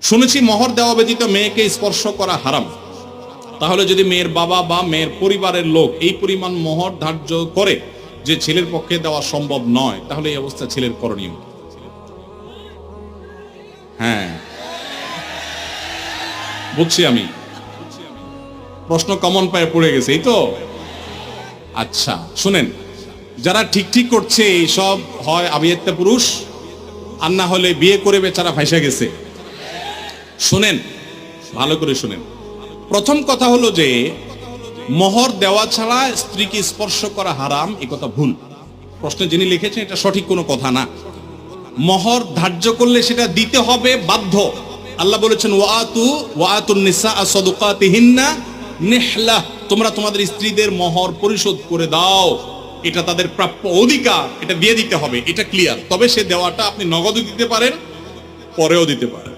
শুনেছি মোহর দেওয়া ব্যতীত মেয়েকে স্পর্শ করা হারাম। তাহলে যদি মেয়ের বাবা বা মেয়ের পরিবারের লোক এই পরিমাণ মোহর ধার্য করে যে ছেলের পক্ষে দেওয়া সম্ভব নয়, তাহলে এই অবস্থা ছেলের করণীয়? হ্যাঁ, বুঝছি আমি, প্রশ্ন কমন পায়ে পড়ে গেছে, এই তো। আচ্ছা শুনেন, যারা ঠিক ঠিক করছে এইসব হয় আবিয়াত্তা পুরুষ, আর না হলে বিয়ে করে বেচারা ফাইসা গেছে। শুনেন, ভালো করে শুনেন। প্রথম কথা হলো যে মোহর দেওয়া ছাড়া স্ত্রীকে স্পর্শ করা হারাম, এ কথা ভুল। প্রশ্নে যিনি লিখেছেন এটা সঠিক কোনো কথা না। মোহর ধার্য করলে সেটা দিতে হবে বাধ্য। আল্লাহ বলেছেন ওয়াতুন নিসা সাদুকাতিহিন্না নিহলা, তোমরা তোমাদের স্ত্রীদের মোহর পরিশোধ করে দাও, এটা তাদের প্রাপ্য অধিকার, এটা দিয়ে দিতে হবে, এটা ক্লিয়ার। তবে সে দেওয়াটা আপনি নগদও দিতে পারেন, পরেও দিতে পারেন।